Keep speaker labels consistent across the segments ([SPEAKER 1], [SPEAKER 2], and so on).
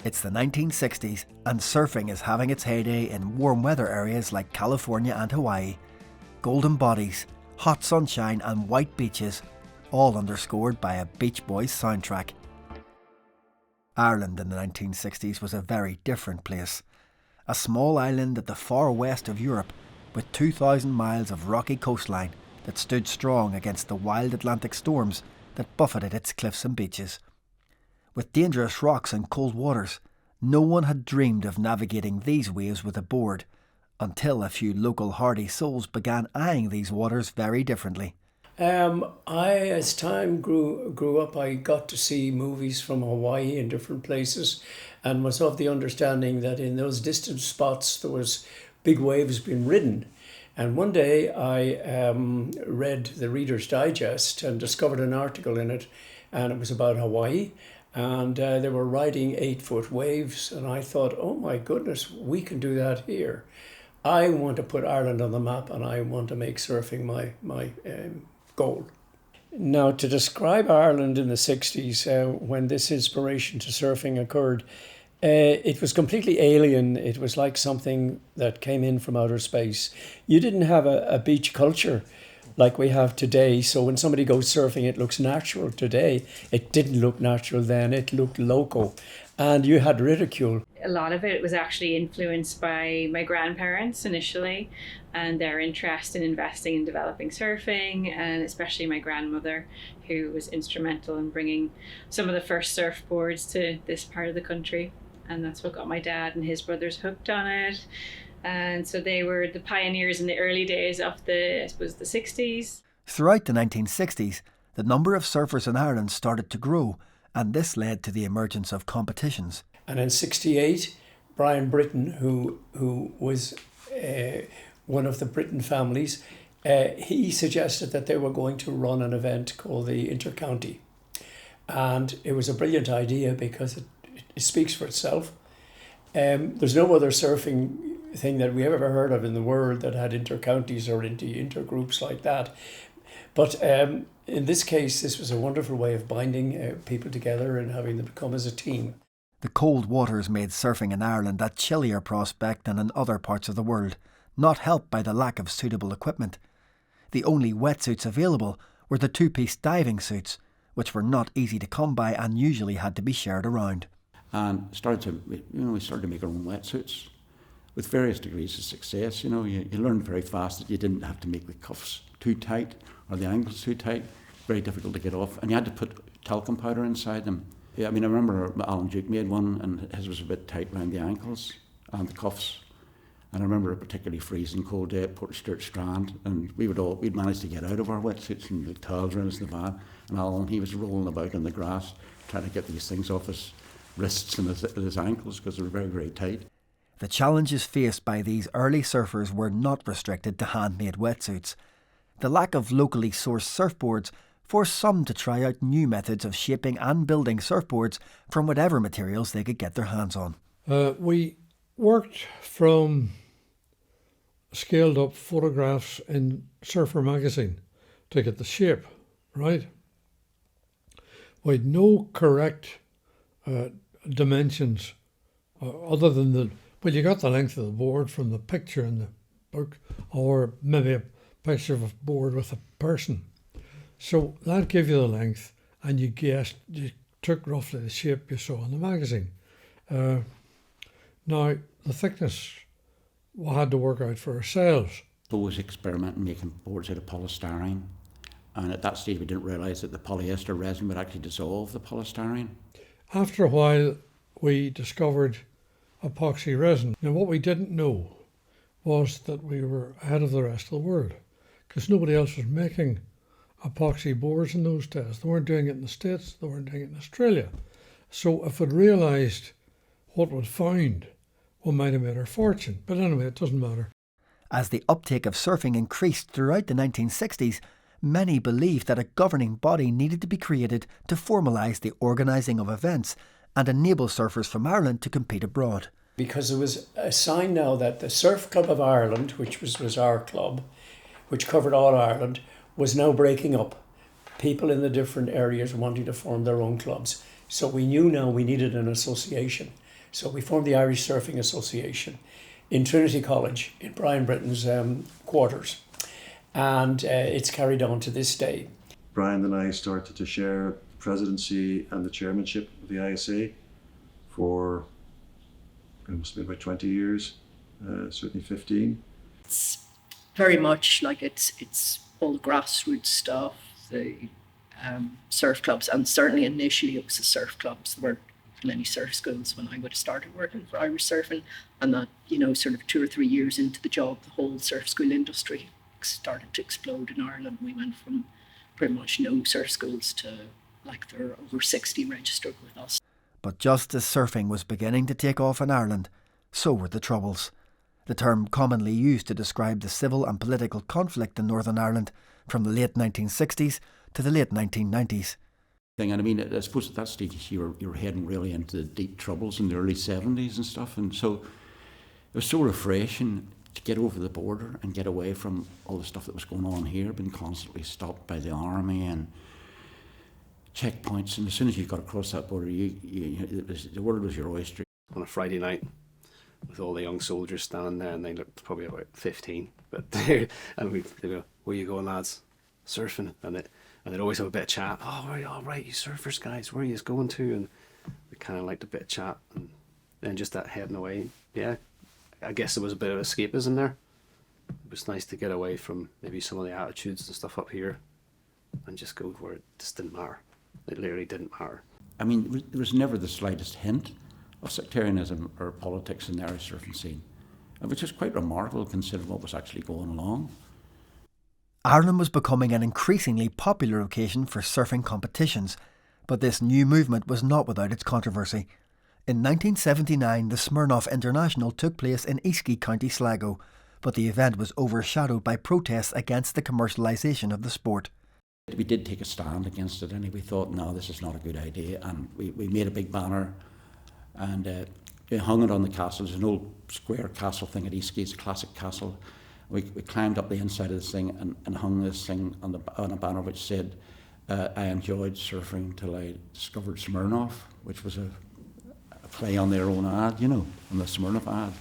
[SPEAKER 1] It's the 1960s and surfing is having its heyday in warm weather areas like California and Hawaii. Golden bodies, hot sunshine and white beaches, all underscored by a Beach Boys soundtrack. Ireland in the 1960s was a very different place. A small island at the far west of Europe with 2,000 miles of rocky coastline that stood strong against the wild Atlantic storms that buffeted its cliffs and beaches. With dangerous rocks and cold waters, no one had dreamed of navigating these waves with a board, until a few local hardy souls began eyeing these waters very differently.
[SPEAKER 2] As time grew up, I got to see movies from Hawaii in different places, and was of the understanding that in those distant spots there was big waves being ridden. And one day I read the Reader's Digest and discovered an article in it, and it was about Hawaii. And they were riding 8-foot waves, and I thought, oh my goodness, we can do that here. I want to put Ireland on the map, and I want to make surfing my goal. Now, to describe Ireland in the 60s, when this inspiration to surfing occurred, it was completely alien. It was like something that came in from outer space. You didn't have a beach culture like we have today. So when somebody goes surfing, it looks natural today. It didn't look natural then, it looked local. And you had ridicule.
[SPEAKER 3] A lot of it was actually influenced by my grandparents initially and their interest in investing in developing surfing, and especially my grandmother, who was instrumental in bringing some of the first surfboards to this part of the country. And that's what got my dad and his brothers hooked on it. And so they were the pioneers in the early days of the 60s.
[SPEAKER 1] Throughout the 1960s, the number of surfers in Ireland started to grow, and this led to the emergence of competitions.
[SPEAKER 2] And in 68, Brian Britton, who was one of the Britton families, he suggested that they were going to run an event called the Intercounty. And it was a brilliant idea because it speaks for itself. There's no other surfing thing that we have ever heard of in the world that had intercounties or intergroups like that. But in this case, this was a wonderful way of binding people together and having them come as a team.
[SPEAKER 1] The cold waters made surfing in Ireland a chillier prospect than in other parts of the world, not helped by the lack of suitable equipment. The only wetsuits available were the two-piece diving suits, which were not easy to come by and usually had to be shared around.
[SPEAKER 4] And we started to make our own wetsuits with various degrees of success. You learned very fast that you didn't have to make the cuffs too tight or the ankles too tight. Very difficult to get off, and you had to put talcum powder inside them. Yeah, I remember Alan Duke made one, and his was a bit tight around the ankles and the cuffs. And I remember a particularly freezing cold day at Portstewart Strand, and we'd managed to get out of our wetsuits and the towels around us in the van. And Alan, he was rolling about in the grass trying to get these things off his wrists and his ankles because they were very, very tight.
[SPEAKER 1] The challenges faced by these early surfers were not restricted to handmade wetsuits. The lack of locally sourced surfboards forced some to try out new methods of shaping and building surfboards from whatever materials they could get their hands on.
[SPEAKER 5] We worked from scaled up photographs in Surfer magazine to get the shape, right? We had no correct dimensions other than you got the length of the board from the picture in the book, or maybe a picture of a board with a person. So that gave you the length, and you took roughly the shape you saw in the magazine. Now, the thickness we had to work out for ourselves.
[SPEAKER 4] I was experimenting making boards out of polystyrene, and at that stage we didn't realise that the polyester resin would actually dissolve the polystyrene.
[SPEAKER 5] After a while, we discovered epoxy resin. Now, what we didn't know was that we were ahead of the rest of the world, because nobody else was making epoxy boards in those days. They weren't doing it in the States, they weren't doing it in Australia. So if we'd realised what we'd found, we might have made our fortune. But anyway, it doesn't matter.
[SPEAKER 1] As the uptake of surfing increased throughout the 1960s, many believed that a governing body needed to be created to formalise the organising of events and enable surfers from Ireland to compete abroad.
[SPEAKER 2] Because there was a sign now that the Surf Club of Ireland, which was our club, which covered all Ireland, was now breaking up. People in the different areas wanting to form their own clubs. So we knew now we needed an association. So we formed the Irish Surfing Association in Trinity College in Brian Britton's quarters. And it's carried on to this day.
[SPEAKER 6] Brian and I started to share the presidency and the chairmanship of the ISA for, it must have been about 20 years, certainly 15.
[SPEAKER 7] It's very much like it's all the grassroots stuff, the surf clubs, and certainly initially it was the surf clubs. There weren't many surf schools when I would have started working for Irish Surfing, and that, you know, sort of 2 or 3 years into the job, the whole surf school industry started to explode in Ireland. We went from pretty much no surf schools to like there are over 60 registered with us.
[SPEAKER 1] But just as surfing was beginning to take off in Ireland, so were the Troubles, the term commonly used to describe the civil and political conflict in Northern Ireland from the late 1960s to the late 1990s.
[SPEAKER 4] And I mean, I suppose at that stage you were heading really into the deep troubles in the early 70s and stuff, and so it was so refreshing to get over the border and get away from all the stuff that was going on here, being constantly stopped by the army and checkpoints, and as soon as you got across that border, the world was your oyster.
[SPEAKER 8] On a Friday night, with all the young soldiers standing there, and they looked probably about 15, but they'd go, "Where you going, lads? Surfing," and they'd always have a bit of chat. "Oh, right, all right, you surfers guys, where are you going to?" And we kind of liked a bit of chat, and then just that heading away. Yeah, I guess there was a bit of escapism there. It was nice to get away from maybe some of the attitudes and stuff up here, and just go where it just didn't matter. It literally didn't matter.
[SPEAKER 4] I mean, there was never the slightest hint of sectarianism or politics in the Irish surfing scene, which is quite remarkable considering what was actually going along.
[SPEAKER 1] Ireland was becoming an increasingly popular occasion for surfing competitions, but this new movement was not without its controversy. In 1979, the Smirnoff International took place in Eastleigh, County Sligo, but the event was overshadowed by protests against the commercialisation of the sport.
[SPEAKER 4] We did take a stand against it, and we thought, no, this is not a good idea, and we made a big banner and we hung it on the castle. There's an old square castle thing at Eastleigh, it's a classic castle. We climbed up the inside of this thing and hung this thing on a banner which said, "I enjoyed surfing till I discovered Smirnoff," which was a play on their own ad, you know, on the Smirnoff ad.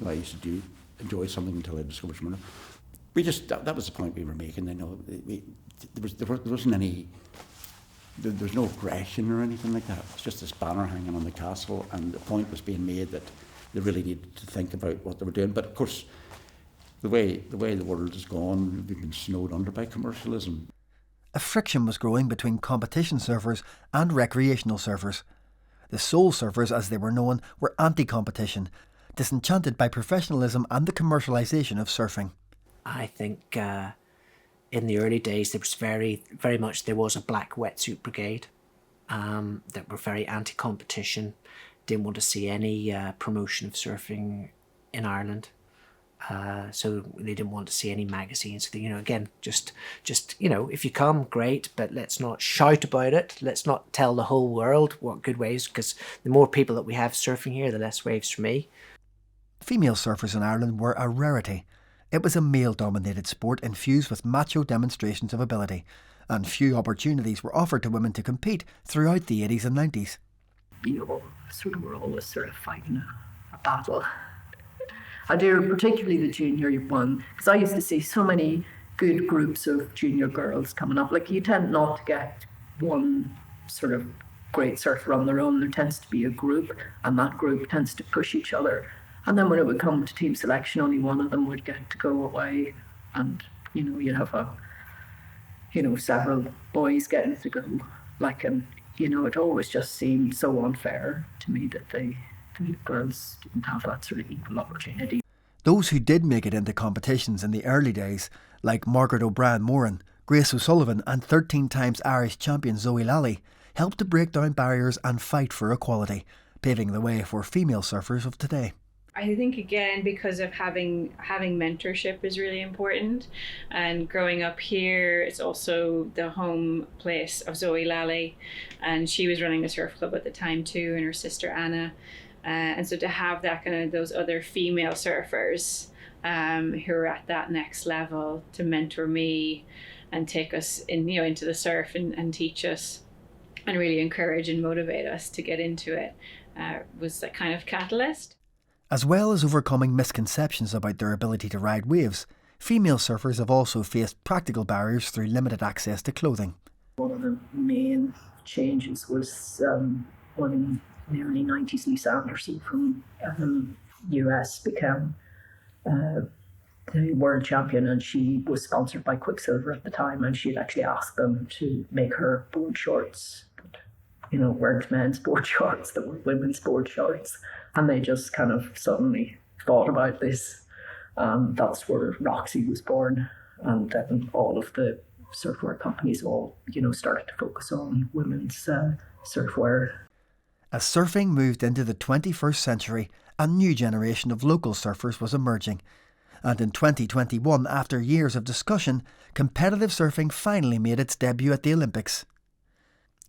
[SPEAKER 4] I used to enjoy something until I discovered Smirnoff. We just, that was the point we were making, you know. There wasn't any, there was no aggression or anything like that. It was just this banner hanging on the castle, and the point was being made that they really needed to think about what they were doing. But of course, the way the world has gone, we've been snowed under by commercialism.
[SPEAKER 1] A friction was growing between competition surfers and recreational surfers. The soul surfers, as they were known, were anti-competition, disenchanted by professionalism and the commercialisation of surfing.
[SPEAKER 9] I think in the early days there was very much there was a black wetsuit brigade that were very anti-competition, didn't want to see any promotion of surfing in Ireland. So they didn't want to see any magazines. You know, again, just you know, if you come, great, but let's not shout about it. Let's not tell the whole world what good waves, because the more people that we have surfing here, the less waves for me.
[SPEAKER 1] Female surfers in Ireland were a rarity. It was a male-dominated sport infused with macho demonstrations of ability, and few opportunities were offered to women to compete throughout the 80s and 90s.
[SPEAKER 7] You know, we're always sort of fighting a battle. I do, particularly the junior one, because I used to see so many good groups of junior girls coming up. Like, you tend not to get one sort of great surfer on their own. There tends to be a group, and that group tends to push each other. And then when it would come to team selection, only one of them would get to go away, and you know, you'd have several boys getting to go. Like, and you know, it always just seemed so unfair to me that the girls didn't have that sort of equal opportunity.
[SPEAKER 1] Those who did make it into competitions in the early days, like Margaret O'Brien Moran, Grace O'Sullivan and 13 times Irish champion Zoe Lally, helped to break down barriers and fight for equality, paving the way for female surfers of today.
[SPEAKER 3] I think, again, because of having mentorship is really important, and growing up here, it's also the home place of Zoe Lally, and she was running a surf club at the time too, and her sister Anna, and so to have that kind of those other female surfers who are at that next level to mentor me and take us in, you know, into the surf and teach us and really encourage and motivate us to get into it was a kind of catalyst.
[SPEAKER 1] As well as overcoming misconceptions about their ability to ride waves, female surfers have also faced practical barriers through limited access to clothing.
[SPEAKER 7] One of the main changes was when in the early 90s, Lisa Anderson from US became the world champion, and she was sponsored by Quicksilver at the time, and she had actually asked them to make her board shorts, weren't men's board shorts, that were women's board shorts, and they just kind of suddenly thought about this. That's where Roxy was born, and then all of the surfwear companies all, started to focus on women's surfwear.
[SPEAKER 1] As surfing moved into the 21st century, a new generation of local surfers was emerging. And in 2021, after years of discussion, competitive surfing finally made its debut at the Olympics.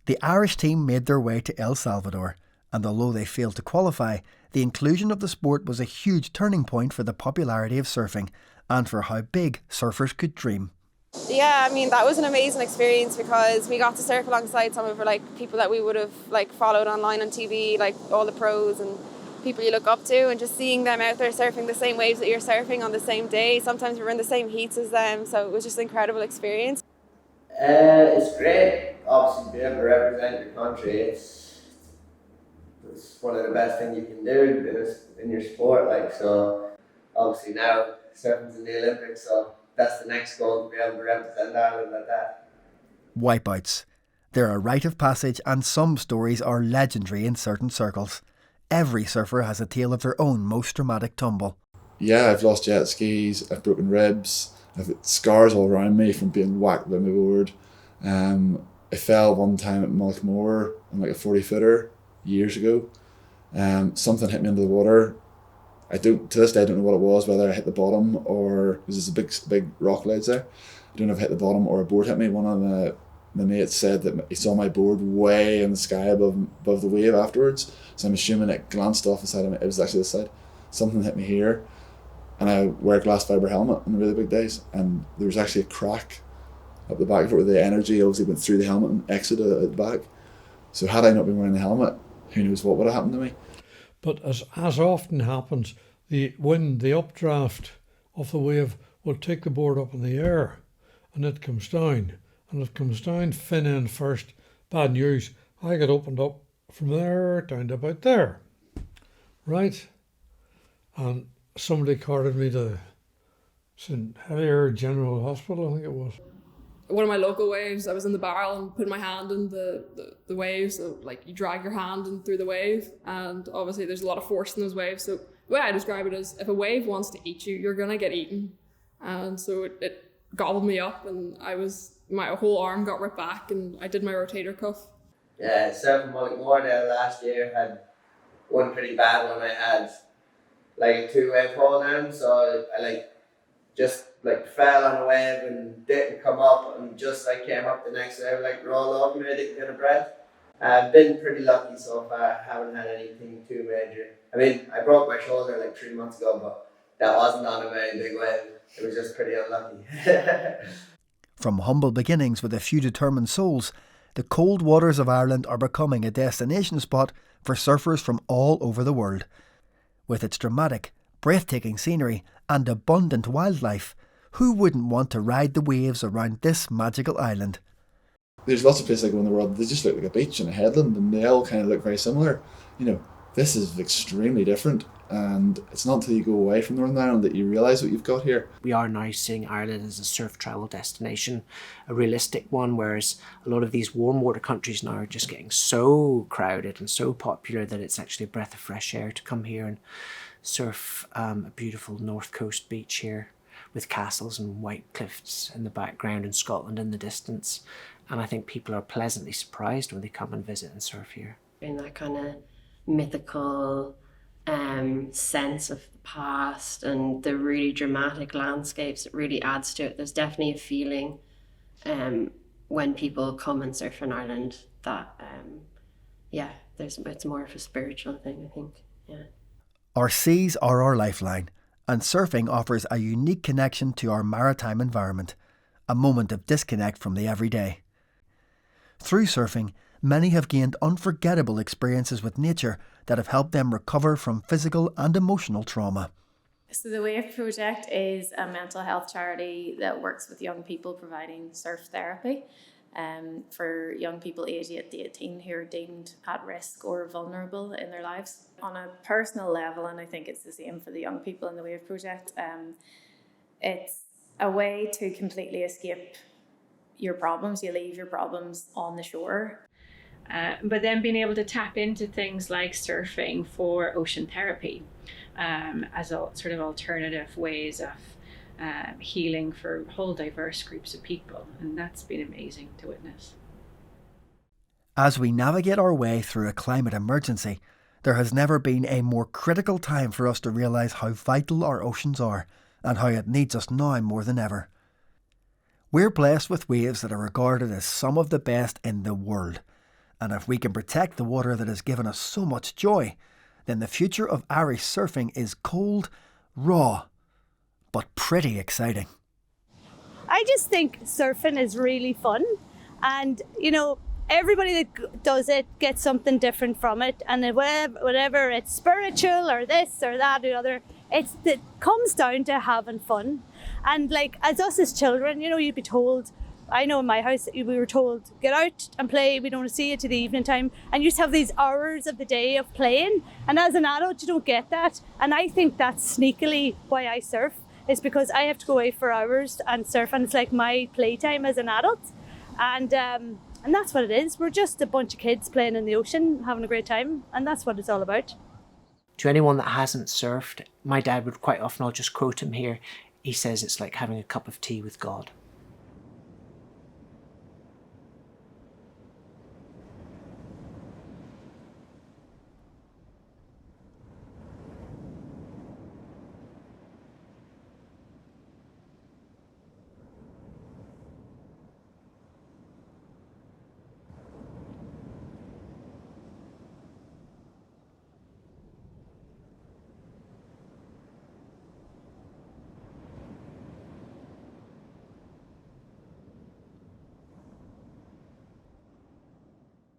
[SPEAKER 1] The Irish team made their way to El Salvador, and although they failed to qualify, the inclusion of the sport was a huge turning point for the popularity of surfing and for how big surfers could dream.
[SPEAKER 10] Yeah, that was an amazing experience because we got to surf alongside some of people that we would have followed online on TV, like all the pros and people you look up to, and just seeing them out there surfing the same waves that you're surfing on the same day. Sometimes we were in the same heats as them, so it was just an incredible experience.
[SPEAKER 11] It's great, obviously, being able to represent your country. It's one of the best things you can do in your sport. So obviously now surfing's in the Olympics, so that's the next goal, to be able to represent Ireland like that.
[SPEAKER 1] Wipeouts. They're a rite of passage, and some stories are legendary in certain circles. Every surfer has a tale of their own most dramatic tumble.
[SPEAKER 12] Yeah, I've lost jet skis, I've broken ribs, I've got scars all around me from being whacked by my board. I fell one time at Mulkmore on a 40-footer years ago. Something hit me into the water. To this day I don't know what it was, whether I hit the bottom or there's this big rock ledge there. I don't know if I hit the bottom or a board hit me. One of my mates said that he saw my board way in the sky above the wave afterwards. So I'm assuming it glanced off the side of me. It was actually this side. Something hit me here, and I wear a glass fibre helmet on the really big days, and there was actually a crack up the back of it where the energy obviously went through the helmet and exited at the back. So had I not been wearing the helmet, who knows what would have happened to me.
[SPEAKER 5] But as often happens, the updraft of the wave will take the board up in the air, and it comes down. And it comes down fin end first. Bad news, I got opened up from there down to about there. Right? And somebody carted me to St. Helier General Hospital, I think it was.
[SPEAKER 13] One of my local waves, I was in the barrel and put my hand in the waves. So you drag your hand in through the wave, and obviously there's a lot of force in those waves. So the way I describe it is, if a wave wants to eat you, you're gonna get eaten. And so it gobbled me up, and my whole arm got ripped back, and I did my rotator cuff.
[SPEAKER 11] Yeah, surfing Mulkmore there last year had one pretty bad one. I had a 2-wave fall down, so I just fell on a wave and didn't come up, and just came up the next wave, rolled over me, I didn't get a breath. I've been pretty lucky so far. I haven't had anything too major. I broke my shoulder 3 months ago, but that wasn't on a very big wave. It was just pretty unlucky.
[SPEAKER 1] From humble beginnings with a few determined souls, the cold waters of Ireland are becoming a destination spot for surfers from all over the world. With its dramatic, breathtaking scenery and abundant wildlife, who wouldn't want to ride the waves around this magical island?
[SPEAKER 12] There's lots of places I go in the world, they just look like a beach and a headland, and they all kind of look very similar. This is extremely different, and it's not until you go away from Northern Ireland that you realise what you've got here.
[SPEAKER 9] We are now seeing Ireland as a surf travel destination, a realistic one, whereas a lot of these warm water countries now are just getting so crowded and so popular that it's actually a breath of fresh air to come here and surf a beautiful north coast beach here with castles and white cliffs in the background and Scotland in the distance. And I think people are pleasantly surprised when they come and visit and surf here.
[SPEAKER 14] In that kind of mythical sense of the past and the really dramatic landscapes, it really adds to it. There's definitely a feeling when people come and surf in Ireland that it's more of a spiritual thing, I think. Yeah.
[SPEAKER 1] Our seas are our lifeline, and surfing offers a unique connection to our maritime environment, a moment of disconnect from the everyday. Through surfing, many have gained unforgettable experiences with nature that have helped them recover from physical and emotional trauma.
[SPEAKER 15] So the WAVE project is a mental health charity that works with young people providing surf therapy for young people aged 8 to 18 who are deemed at risk or vulnerable in their lives. On a personal level, and I think it's the same for the young people in the WAVE project, it's a way to completely escape your problems. You leave your problems on the shore.
[SPEAKER 3] But then being able to tap into things like surfing for ocean therapy as a sort of alternative ways of healing for whole diverse groups of people. And that's been amazing to witness.
[SPEAKER 1] As we navigate our way through a climate emergency, there has never been a more critical time for us to realise how vital our oceans are and how it needs us now more than ever. We're blessed with waves that are regarded as some of the best in the world. And if we can protect the water that has given us so much joy, then the future of Irish surfing is cold, raw, but pretty exciting.
[SPEAKER 16] I just think surfing is really fun, and everybody that does it gets something different from it, and whatever it's spiritual or this or that or the other, it comes down to having fun. And like as us as children, you'd be told, I know in my house we were told, get out and play, we don't want to see you to the evening time, and you just have these hours of the day of playing, and as an adult you don't get that. And I think that's sneakily why I surf, is because I have to go away for hours and surf, and it's like my playtime as an adult. And that's what it is. We're just a bunch of kids playing in the ocean, having a great time, and that's what it's all about.
[SPEAKER 9] To anyone that hasn't surfed, my dad would quite often, I'll just quote him here, he says it's like having a cup of tea with God.